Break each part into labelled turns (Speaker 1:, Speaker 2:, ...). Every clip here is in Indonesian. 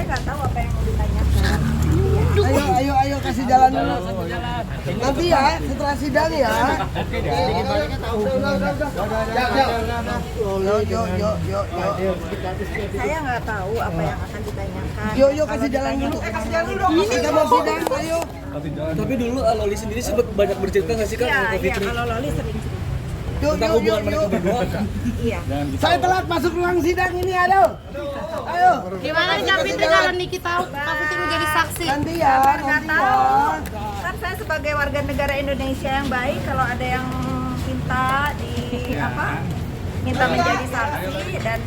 Speaker 1: nggak tahu apa yang mau ditanyakan.
Speaker 2: Ayo kasih jalan dulu. Nanti ya setelah sidang ya. Yuk.
Speaker 1: Saya nggak tahu apa yang akan ditanyakan.
Speaker 2: Yuk kasih jalan dulu. Kasih jalan dulu dong. Kita mau sidang, ayo.
Speaker 3: Tapi dulu Loli sendiri sempat banyak bercerita nggak sih Kak
Speaker 1: Iya,
Speaker 3: Kak Fitri?
Speaker 1: kalau Loli sering cerita.
Speaker 3: Tentang hubungan mereka berdua Kak?
Speaker 1: Iya.
Speaker 2: Saya telat masuk ruang sidang ini, ayo.
Speaker 4: Gimana nih Kak Fitri kalau Niki tahu Kak Fitri mau jadi saksi?
Speaker 2: Gantian.
Speaker 1: Nggak tahu. Kan saya sebagai warga negara Indonesia yang baik, kalau ada yang minta minta menjadi saksi dan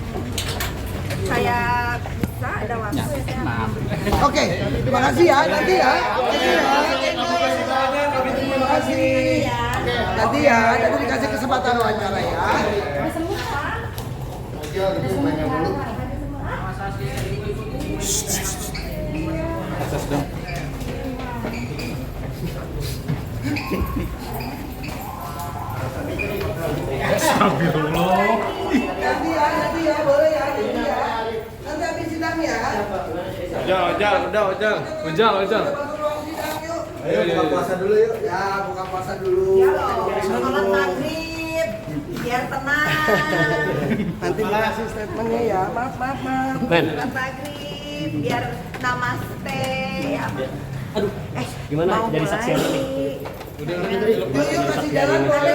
Speaker 1: saya bisa ada waktu ya saya.
Speaker 2: Oke, terima kasih ya. Nanti ya. Terima kasih. Nanti dikasih kesempatan wawancara ya.
Speaker 3: Akses dong.
Speaker 2: Nanti ya, boleh ya. Nanti habis sidang ya.
Speaker 3: Ojal.
Speaker 2: Ayo buka puasa dulu yuk. Ya, buka puasa dulu.
Speaker 1: Ya loh, sholat maghrib biar tenang.
Speaker 2: Nanti dikasih statementnya ya. Maaf.
Speaker 1: Sholat maghrib biar namaste ya.
Speaker 3: Aduh, gimana
Speaker 1: mau
Speaker 3: jadi saksian
Speaker 1: mulai.
Speaker 3: ini?
Speaker 2: Yuk kasih jalan boleh.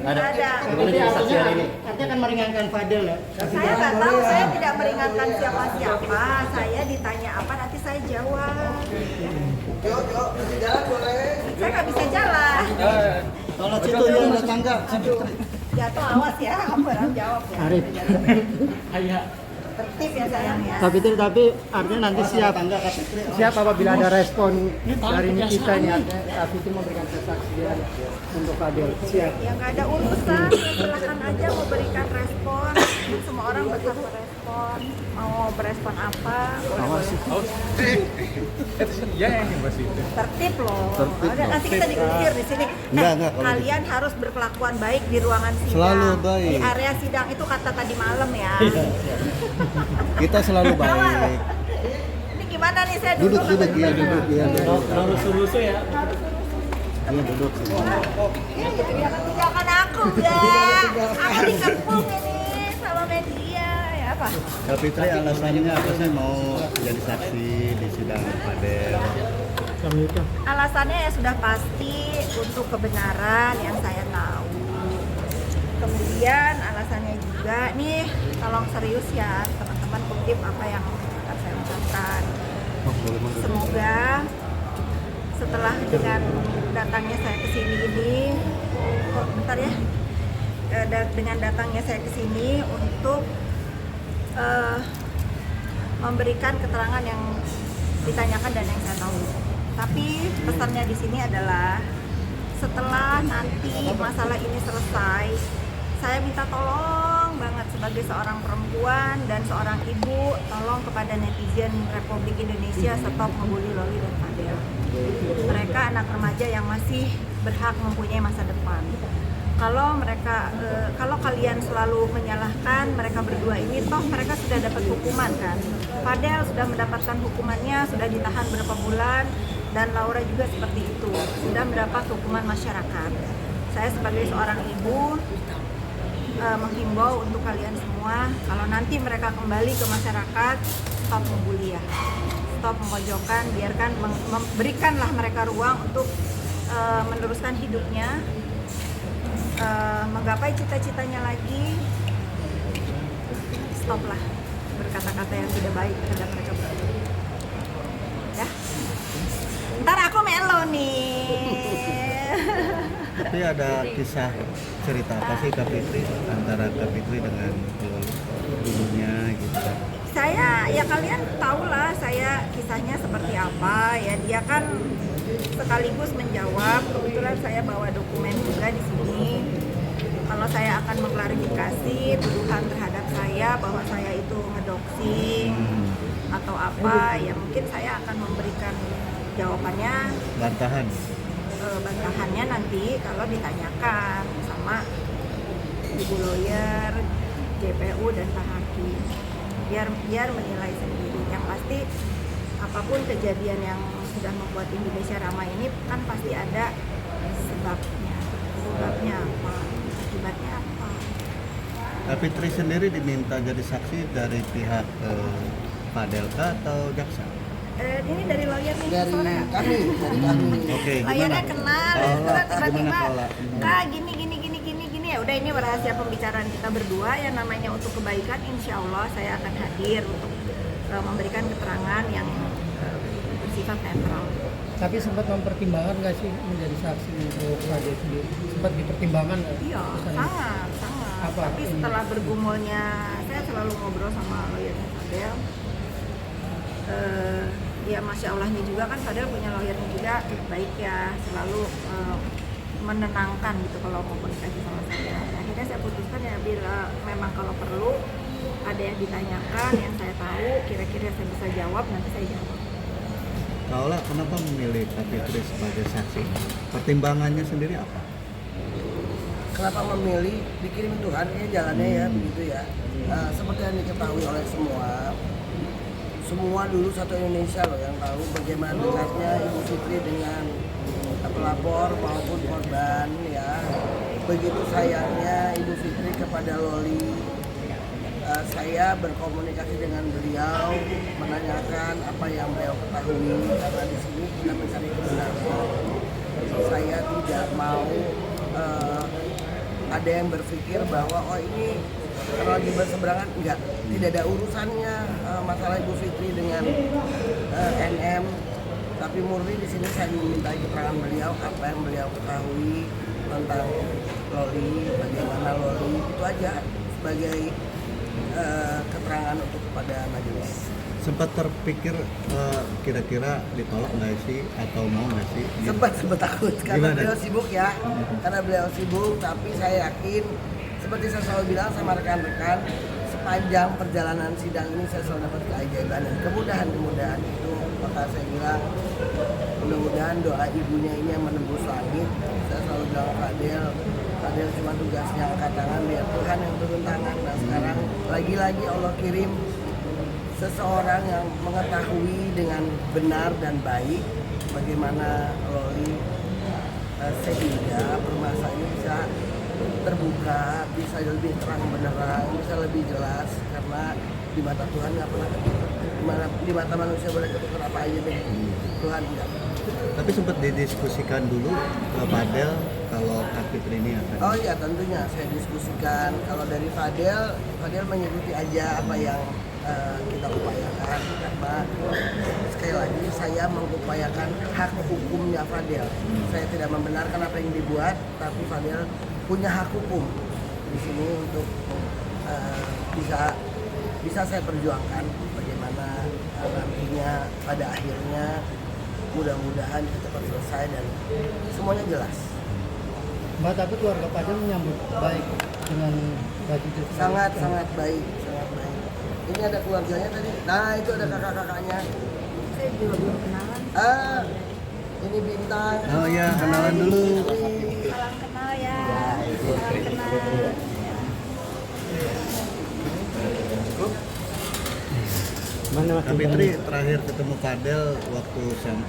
Speaker 1: Ada.
Speaker 3: Gimana jadi saksian ini?
Speaker 4: Artinya akan meringankan Fadel ya.
Speaker 1: Saya nggak tahu, saya tidak meringankan siapa-siapa. Saya ditanya apa nanti saya jawab.
Speaker 2: Yuk kasih jalan boleh.
Speaker 1: Saya nggak bisa jalan.
Speaker 2: Kalau situ yang ada tangga.
Speaker 1: Jatuh awas ya, kamu orang jawab ya.
Speaker 4: Arif.
Speaker 1: Tertib ya sayang ya.
Speaker 4: Tapi artinya nanti siap apabila ada respon dari Nikita ini artinya Kak Fitri memberikan kesaksian untuk Fadel. Siap.
Speaker 1: Ya nggak ada urusan, silakan aja mau berikan respon. Semua orang berhak berespon. Mau berespon apa? Tertib loh. Udah, nanti kita diusir di sini. Kalian harus berkelakuan baik di ruangan sidang.
Speaker 5: Selalu baik.
Speaker 1: Di area sidang itu kata tadi malam ya.
Speaker 5: Kita selalu baik.
Speaker 1: Ini gimana nih saya
Speaker 5: Duduk
Speaker 1: duduk
Speaker 5: ya, duduk ya.
Speaker 3: Rusuh ya.
Speaker 5: Iya duduk.
Speaker 1: Ya, jangan tinggalkan aku ya. Aku dikepung ini sama media ya apa?
Speaker 5: Kak Fitri alasannya apa sih mau jadi saksi di sidang Fadel?
Speaker 1: Alasannya ya sudah pasti untuk kebenaran yang saya tahu. Kemudian alasannya juga nih, tolong serius ya teman-teman, kutip apa yang akan saya ucapkan. Semoga setelah dengan datangnya saya ke sini ini, dengan datangnya saya ke sini untuk memberikan keterangan yang ditanyakan dan yang saya tahu. Tapi pesannya di sini adalah setelah nanti masalah ini selesai, saya minta tolong banget sebagai seorang perempuan dan seorang ibu, tolong kepada netizen Republik Indonesia stop membuli Loli dan Fadel. Mereka anak remaja yang masih berhak mempunyai masa depan. Kalau kalian selalu menyalahkan mereka berdua ini, toh mereka sudah dapat hukuman kan. Fadel sudah mendapatkan hukumannya, sudah ditahan berapa bulan, dan Laura juga seperti itu, sudah mendapat hukuman masyarakat. Saya sebagai seorang ibu menghimbau untuk kalian semua, kalau nanti mereka kembali ke masyarakat, stop membuli ya, stop memojokkan, biarkan, berikanlah mereka ruang untuk meneruskan hidupnya, menggapai cita-citanya lagi. Stoplah berkata-kata yang tidak baik terhadap mereka berdua. Ya, ntar aku melo nih.
Speaker 5: Tapi ada kisah cerita apa sih Kak Fitri antara Kak Fitri dengan ibunya gitu?
Speaker 1: Saya ya kalian tahulah saya kisahnya seperti apa ya, dia kan sekaligus menjawab. Kebetulan saya bawa dokumen juga di sini. Kalau saya akan mengklarifikasi tuduhan terhadap saya bahwa saya itu ngedoxing atau apa, ya mungkin saya akan memberikan jawabannya, bantahannya nanti kalau ditanyakan sama ibu lawyer, JPU dan Pak Hakim. biar menilai sendiri. Yang pasti apapun kejadian yang sudah membuat Indonesia ramai ini kan pasti ada sebabnya apa, akibatnya apa.
Speaker 5: Fitri sendiri diminta jadi saksi dari pihak Fadel kah atau jaksa?
Speaker 1: Ini dari lawyer nih,
Speaker 2: Dari
Speaker 1: soalnya
Speaker 2: kami.
Speaker 5: Oke,
Speaker 1: lawyernya
Speaker 5: gimana?
Speaker 1: kenal,
Speaker 5: Kalau
Speaker 1: tiba-tiba
Speaker 5: gimana kalau?
Speaker 1: kak gini ya udah, ini rahasia pembicaraan kita berdua yang namanya untuk kebaikan. Insya Allah saya akan hadir untuk memberikan keterangan yang bersifat netral.
Speaker 4: Tapi sempat mempertimbangkan nggak sih menjadi saksi untuk Fadel sendiri? Sempat dipertimbangkan nggak?
Speaker 1: Iya,
Speaker 4: Misalnya?
Speaker 1: sangat.
Speaker 4: Apa
Speaker 1: Tapi
Speaker 4: ini?
Speaker 1: setelah bergumulnya, saya selalu ngobrol sama lawyernya Fadel. Ya Masya Allahnya juga kan, Fadel punya lawyernya juga baik ya, selalu menenangkan gitu kalau mau komunikasi sama saya. Akhirnya saya putuskan ya, bila memang kalau perlu ada yang ditanyakan yang saya tahu kira-kira saya bisa jawab, nanti saya jawab.
Speaker 5: Kaula kenapa memilih Kak Fitri sebagai saksi? Pertimbangannya sendiri apa?
Speaker 2: Kenapa memilih? Dikirim Tuhan, ini jalannya ya begitu ya. Seperti yang diketahui oleh semua dulu satu Indonesia loh yang tahu bagaimana dekatnya Ibu Fitri dengan pelapor maupun korban ya. Begitu sayangnya Ibu Fitri kepada Loli. Saya berkomunikasi dengan beliau, menanyakan apa yang beliau ketahui, karena di sini kita mencari kebenaran. Saya tidak mau ada yang berpikir bahwa oh ini kalau lagi berseberangan, enggak, tidak ada urusannya masalah Ibu Fitri dengan NM, tapi murni di sini saya meminta keterangan beliau apa yang beliau ketahui tentang Loli, bagaimana Loli, itu aja sebagai keterangan untuk kepada majelis.
Speaker 5: Sempat terpikir kira-kira ditolak nggak sih atau mau nggak sih?
Speaker 2: Sempat takut karena
Speaker 5: Gimana?
Speaker 2: beliau sibuk ya, karena beliau sibuk, tapi saya yakin seperti saya selalu bilang sama rekan-rekan, sepanjang perjalanan sidang ini saya selalu dapat keajaiban dan kemudahan itu. Maka saya bilang mudah-mudahan doa ibunya ini yang menembus langit. Saya selalu bilang Fadel cuma tugasnya angkat tangan, biar Tuhan yang turun tangan. Nah sekarang lagi-lagi Allah kirim seseorang yang mengetahui dengan benar dan baik bagaimana Loli, sehingga permasalahan ini bisa terbuka, bisa lebih terang benerang, bisa lebih jelas, karena di mata Tuhan nggak pernah ketuker. Di mata manusia boleh ketuker apa aja deh, Tuhan enggak.
Speaker 5: Tapi sempat didiskusikan dulu ke Fadel kalau Kak Fitri ini akan.
Speaker 2: Oh iya, tentunya saya diskusikan. Kalau dari Fadel mengikuti aja apa yang kita upayakan, karena sekali lagi saya mengupayakan hak hukumnya Fadel. Saya tidak membenarkan apa yang dibuat, tapi Fadel punya hak hukum di sini untuk bisa saya perjuangkan bagaimana nantinya pada akhirnya mudah-mudahan cepat selesai dan semuanya jelas.
Speaker 4: Mbak, tapi keluarga Fadel menyambut baik dengan baju itu.
Speaker 2: Sangat baik. Ini ada keluarganya tadi. Nah itu ada kakak-kakaknya.
Speaker 1: Saya juga belum kenalan.
Speaker 2: Ini Bintang.
Speaker 5: Oh ya, kenalan dulu.
Speaker 1: Salam kenal ya. Salam kenal.
Speaker 4: Mana
Speaker 5: Kak Fitri terakhir ketemu Fadel waktu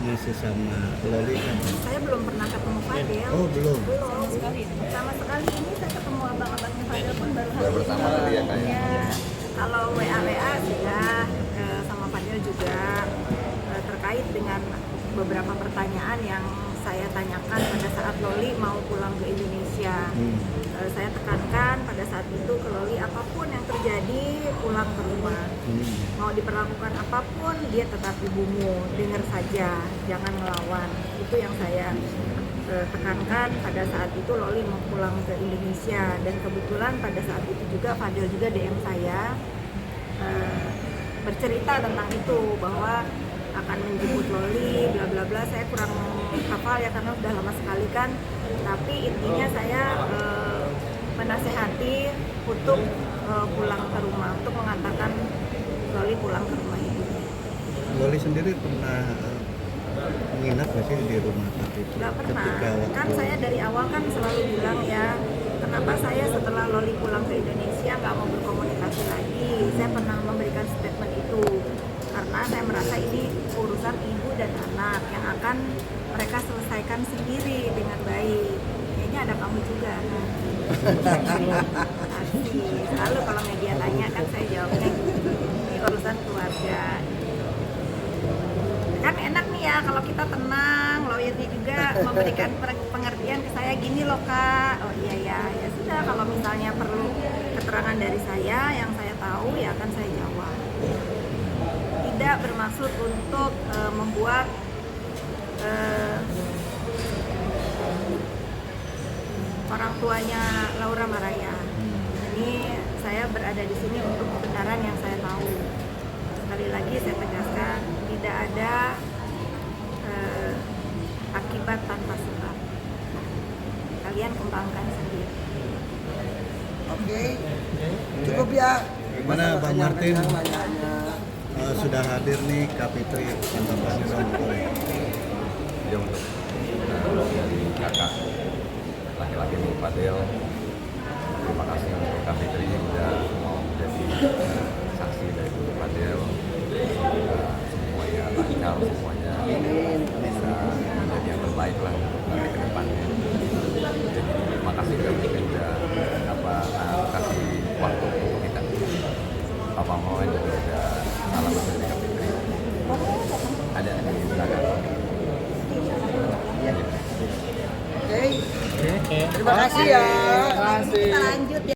Speaker 5: masih sama Loli kan?
Speaker 1: Saya belum pernah ketemu Fadel.
Speaker 5: Oh belum.
Speaker 1: Belum sekali. Sama sekali ini saya ketemu abang-abangnya Fadel pun baru hari pertama kali ya kak. Ya. Kalau WA sudah sama Fadel juga terkait dengan beberapa pertanyaan yang saya tanyakan pada saat Loli mau pulang ke Indonesia. Saya tekankan pada saat itu ke Loli, apapun yang terjadi pulang ke rumah. Mau diperlakukan apapun, dia tetap ibumu, dengar saja, jangan melawan. Itu yang saya tekankan pada saat itu Loli mau pulang ke Indonesia. Dan kebetulan pada saat itu juga Fadel juga DM saya bercerita tentang itu, bahwa akan menjemput Loli, bla bla bla. Saya kurang hafal ya karena sudah lama sekali kan. Tapi intinya saya menasehati untuk pulang ke rumah, untuk mengantarkan Loli pulang ke rumah ibu.
Speaker 5: Loli sendiri pernah menginap nggak sih di rumah Kak Fitri?
Speaker 1: Nggak pernah.
Speaker 5: Ketika waktu
Speaker 1: Kan saya dari awal kan selalu bilang ya, kenapa saya setelah Loli pulang ke Indonesia nggak mau berkomunikasi lagi. Saya pernah memberikan statement itu karena saya merasa ini urusan ibu dan anak yang akan mereka selesaikan sendiri dengan baik. Kayaknya ada kamu juga. Asik. Selalu kalau media tanya kan saya jawabnya gitu. Ini urusan keluarga. Kan enak nih ya kalau kita tenang, lawyernya juga memberikan pengertian ke saya gini loh kak. Oh iya ya, ya sudah kalau misalnya perlu keterangan dari saya yang saya tahu ya akan saya jawab. Tidak bermaksud untuk membuat orang tuanya Laura Maraya. Ini saya berada di sini untuk kebenaran yang saya tahu. Sekali lagi saya tegaskan, tidak ada akibat tanpa sebab. Kalian kembangkan sendiri.
Speaker 2: Oke, cukup ya.
Speaker 5: Gimana Bang Martin?
Speaker 2: Nanya-nanya.
Speaker 5: Sudah hadir nih Kak Fitri tanggapannya sama
Speaker 6: Ya untuk dari kakak laki-laki Bung Fadel, terima kasih untuk Kak Fitri sudah mau menjadi saksi dari Bung Fadel. Semuanya lancar, semuanya bisa menjadi yang terbaik lah nanti ke depannya. Jadi terima kasih Kak Fitri sudah kasih waktu untuk kita. Papa Moen juga sudah salam dari Kak Fitri. Ada di belakang.
Speaker 2: Oke. Terima kasih ya.
Speaker 1: Kita lanjut.